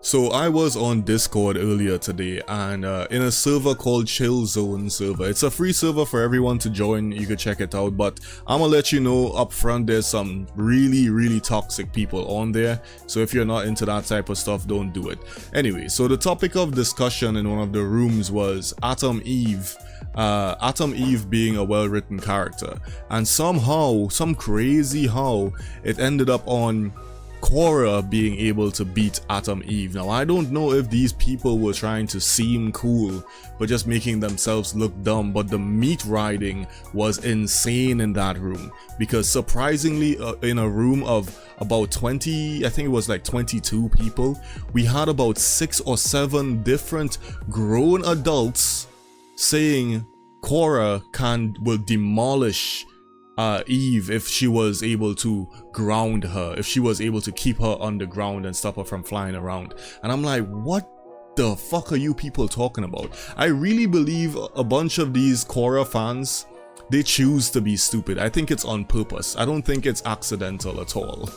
So I was on Discord earlier today and in a server called Chill Zone server. It's a free server for everyone to join, you could check it out, but I'm gonna let you know up front there's some really toxic people on there, so if you're not into that type of stuff, don't do it. Anyway, so the topic of discussion in one of the rooms was Atom Eve being a well-written character, and somehow, some crazy how, it ended up on Korra being able to beat Atom Eve. Now I don't know if these people were trying to seem cool but just making themselves look dumb, but the meat riding was insane in that room, because surprisingly in a room of about 20, I think it was like 22 people, we had about 6 or 7 different grown adults saying Korra will demolish Eve if she was able to ground her, if she was able to keep her underground and stop her from flying around. And I'm like, what the fuck are you people talking about? I really believe a bunch of these Korra fans, they choose to be stupid. I think it's on purpose. I don't think it's accidental at all.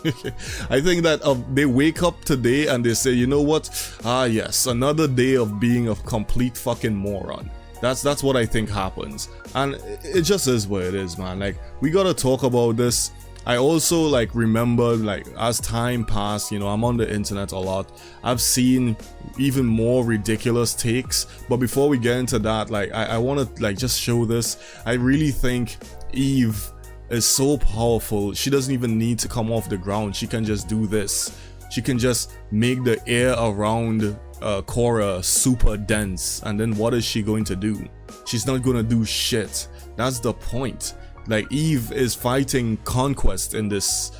I think that they wake up today and they say, you know what, yes, another day of being a complete fucking moron. That's what I think happens, and it just is what it is, man. Like, we gotta talk about this. I also like remember, like, as time passed, you know, I'm on the internet a lot, I've seen even more ridiculous takes, but before we get into that, like, I want to like just show this. I really think Eve is so powerful, she doesn't even need to come off the ground. She can just do this. She can just make the air around Korra super dense, and then what is she going to do? She's not gonna do shit. That's the point. Like, Eve is fighting Conquest in this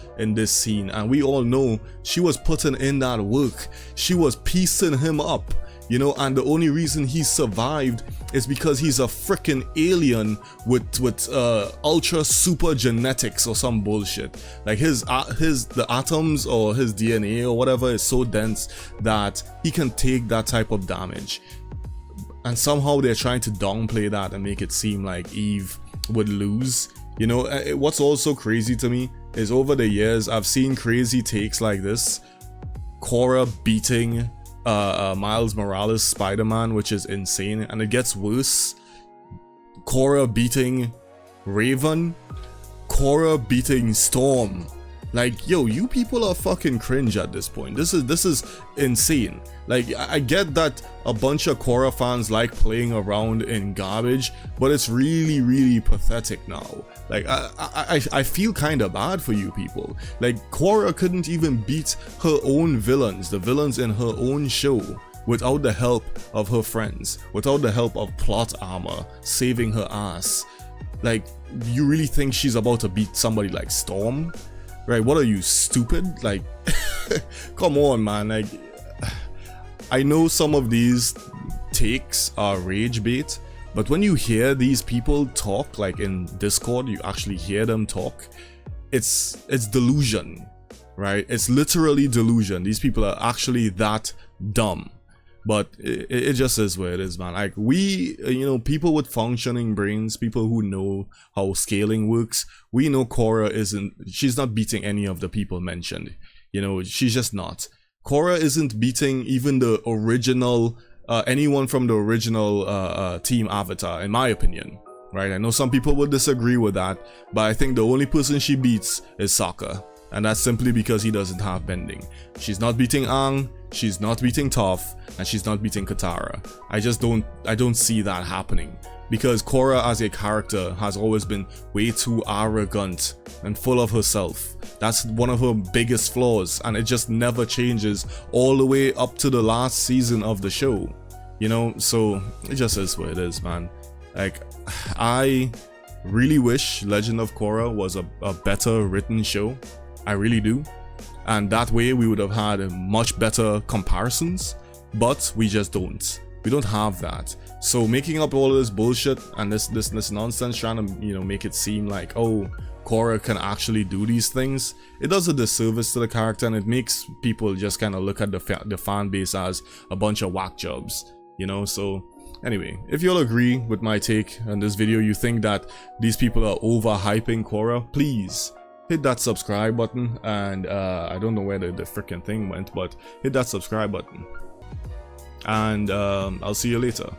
scene, and we all know she was putting in that work. She was piecing him up, you know, and the only reason he survived is because he's a freaking alien with ultra super genetics or some bullshit. Like, the atoms or his DNA or whatever is so dense that he can take that type of damage. And somehow they're trying to downplay that and make it seem like Eve would lose. You know, what's also crazy to me is over the years I've seen crazy takes like this. Korra beating Miles Morales Spider-Man, which is insane, and it gets worse. Korra beating Raven, Korra beating Storm. Like, yo, you people are fucking cringe at this point. This is insane. Like, I get that a bunch of Korra fans like playing around in garbage, but it's really pathetic now. Like, I feel kind of bad for you people. Like, Korra couldn't even beat her own villains, the villains in her own show, without the help of her friends, without the help of plot armor saving her ass. Like, you really think she's about to beat somebody like Storm? Right, what are you, stupid? Like, come on, man. Like, I know some of these takes are rage bait, but when you hear these people talk, like in Discord, you actually hear them talk, it's delusion, right? It's literally delusion. These people are actually that dumb. But it just is what it is, man. Like, we, you know, people with functioning brains, people who know how scaling works, we know Korra she's not beating any of the people mentioned. You know, she's just not. Korra isn't beating even the original, anyone from the original Team Avatar, in my opinion. Right? I know some people would disagree with that, but I think the only person she beats is Sokka. And that's simply because he doesn't have bending. She's not beating Aang, she's not beating Toph, and she's not beating Katara. I don't see that happening, because Korra as a character has always been way too arrogant and full of herself. That's one of her biggest flaws, and it just never changes all the way up to the last season of the show. You know, so it just is what it is, man. Like, I really wish Legend of Korra was a better written show. I really do, and that way we would have had much better comparisons, but we just don't. We don't have that. So making up all of this bullshit and this nonsense, trying to, you know, make it seem like, oh, Korra can actually do these things, it does a disservice to the character, and it makes people just kind of look at the fan base as a bunch of whack jobs, you know. So anyway, if you'll agree with my take on this video, you think that these people are overhyping Korra, please hit that subscribe button, and I don't know where the freaking thing went, but hit that subscribe button, and I'll see you later.